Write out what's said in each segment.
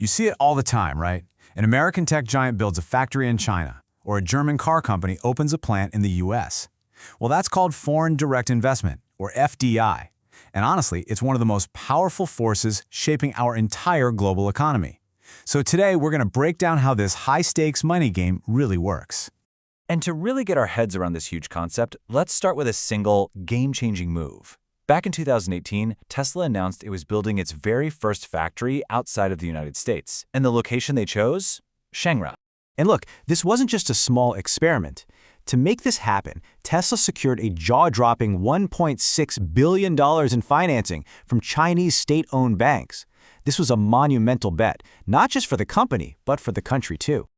You see it all the time, right? An American tech giant builds a factory in China, or a German car company opens a plant in the US. Well, that's called foreign direct investment, or FDI. And honestly, it's one of the most powerful forces shaping our entire global economy. So today, we're going to break down how this high-stakes money game really works. And to really get our heads around this huge concept, let's start with a single, game-changing move. Back in 2018, Tesla announced it was building its very first factory outside of the United States. And the location they chose? Shanghai. And look, this wasn't just a small experiment. To make this happen, Tesla secured a jaw-dropping $1.6 billion in financing from Chinese state-owned banks. This was a monumental bet, not just for the company, but for the country too.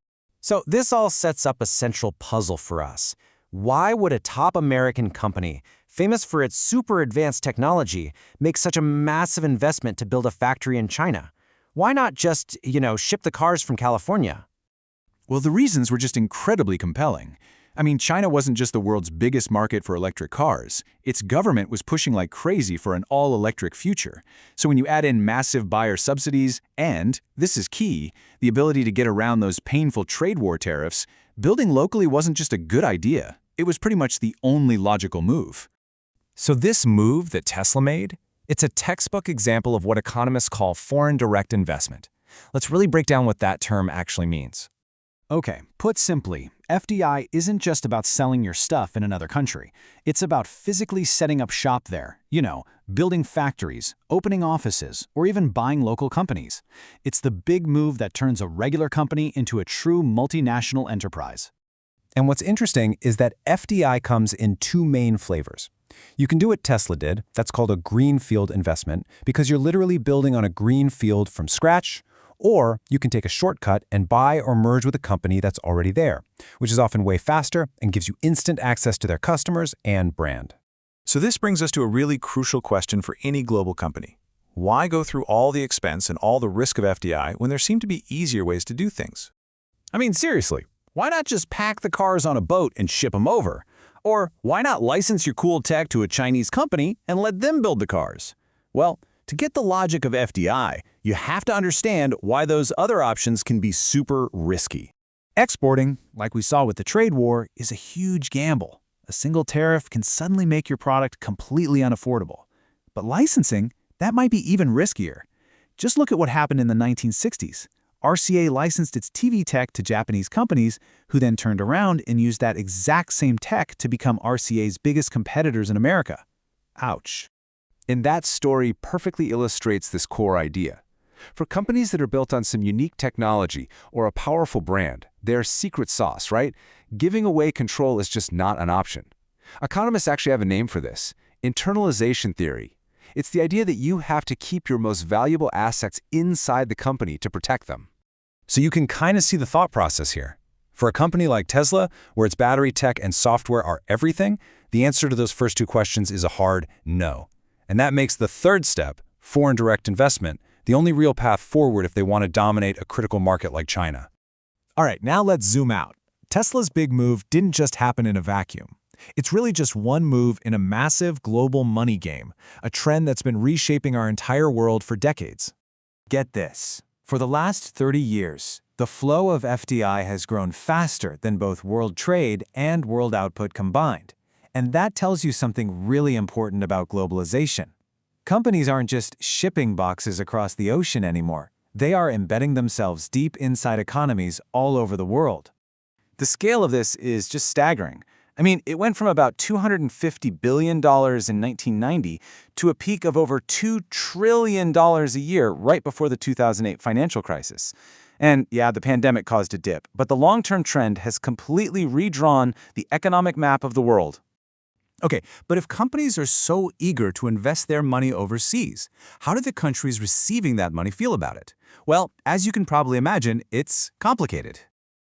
So this all sets up a central puzzle for us. Why would a top American company, famous for its super advanced technology, make such a massive investment to build a factory in China? Why not just, ship the cars from California? Well, the reasons were just incredibly compelling. I mean, China wasn't just the world's biggest market for electric cars. Its government was pushing like crazy for an all-electric future. So when you add in massive buyer subsidies and, this is key, the ability to get around those painful trade war tariffs, building locally wasn't just a good idea. It was pretty much the only logical move. So this move that Tesla made, it's a textbook example of what economists call foreign direct investment. Let's really break down what that term actually means. Okay, put simply, FDI isn't just about selling your stuff in another country. It's about physically setting up shop there, building factories, opening offices, or even buying local companies. It's the big move that turns a regular company into a true multinational enterprise. And what's interesting is that FDI comes in two main flavors. You can do what Tesla did, that's called a greenfield investment, because you're literally building on a green field from scratch. Or you can take a shortcut and buy or merge with a company that's already there, which is often way faster and gives you instant access to their customers and brand. So this brings us to a really crucial question for any global company. Why go through all the expense and all the risk of FDI when there seem to be easier ways to do things? I mean, seriously, why not just pack the cars on a boat and ship them over? Or why not license your cool tech to a Chinese company and let them build the cars? Well, to get the logic of FDI, you have to understand why those other options can be super risky. Exporting, like we saw with the trade war, is a huge gamble. A single tariff can suddenly make your product completely unaffordable. But licensing, that might be even riskier. Just look at what happened in the 1960s. RCA licensed its TV tech to Japanese companies, who then turned around and used that exact same tech to become RCA's biggest competitors in America. Ouch. And that story perfectly illustrates this core idea. For companies that are built on some unique technology or a powerful brand, their secret sauce, right? Giving away control is just not an option. Economists actually have a name for this: internalization theory. It's the idea that you have to keep your most valuable assets inside the company to protect them. So you can kind of see the thought process here. For a company like Tesla, where its battery tech and software are everything, the answer to those first two questions is a hard no. And that makes the third step, foreign direct investment, the only real path forward if they want to dominate a critical market like China. All right, now let's zoom out. Tesla's big move didn't just happen in a vacuum. It's really just one move in a massive global money game, a trend that's been reshaping our entire world for decades. Get this. For the last 30 years, the flow of FDI has grown faster than both world trade and world output combined. And that tells you something really important about globalization. Companies aren't just shipping boxes across the ocean anymore. They are embedding themselves deep inside economies all over the world. The scale of this is just staggering. I mean, it went from about $250 billion in 1990 to a peak of over $2 trillion a year right before the 2008 financial crisis. And yeah, the pandemic caused a dip, but the long-term trend has completely redrawn the economic map of the world. Okay, but if companies are so eager to invest their money overseas, how do the countries receiving that money feel about it? Well, as you can probably imagine, it's complicated.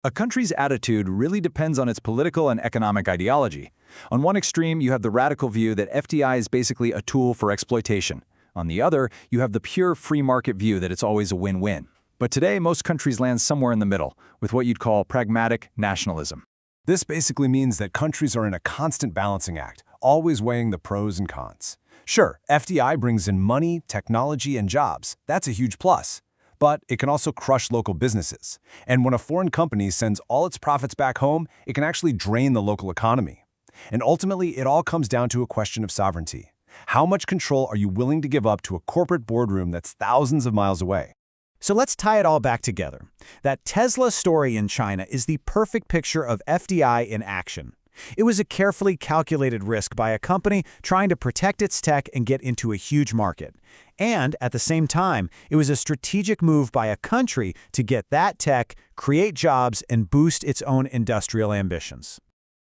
A country's attitude really depends on its political and economic ideology. On one extreme, you have the radical view that FDI is basically a tool for exploitation. On the other, you have the pure free market view that it's always a win-win. But today, most countries land somewhere in the middle, with what you'd call pragmatic nationalism. This basically means that countries are in a constant balancing act, always weighing the pros and cons. Sure, FDI brings in money, technology, and jobs. That's a huge plus. But it can also crush local businesses. And when a foreign company sends all its profits back home, it can actually drain the local economy. And ultimately, it all comes down to a question of sovereignty. How much control are you willing to give up to a corporate boardroom that's thousands of miles away? So let's tie it all back together. That Tesla story in China is the perfect picture of FDI in action. It was a carefully calculated risk by a company trying to protect its tech and get into a huge market. And at the same time, it was a strategic move by a country to get that tech, create jobs, and boost its own industrial ambitions.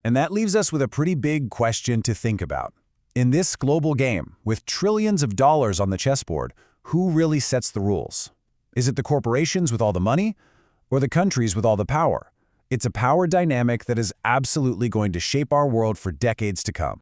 And that leaves us with a pretty big question to think about. In this global game, with trillions of dollars on the chessboard, who really sets the rules? Is it the corporations with all the money, or the countries with all the power? It's a power dynamic that is absolutely going to shape our world for decades to come.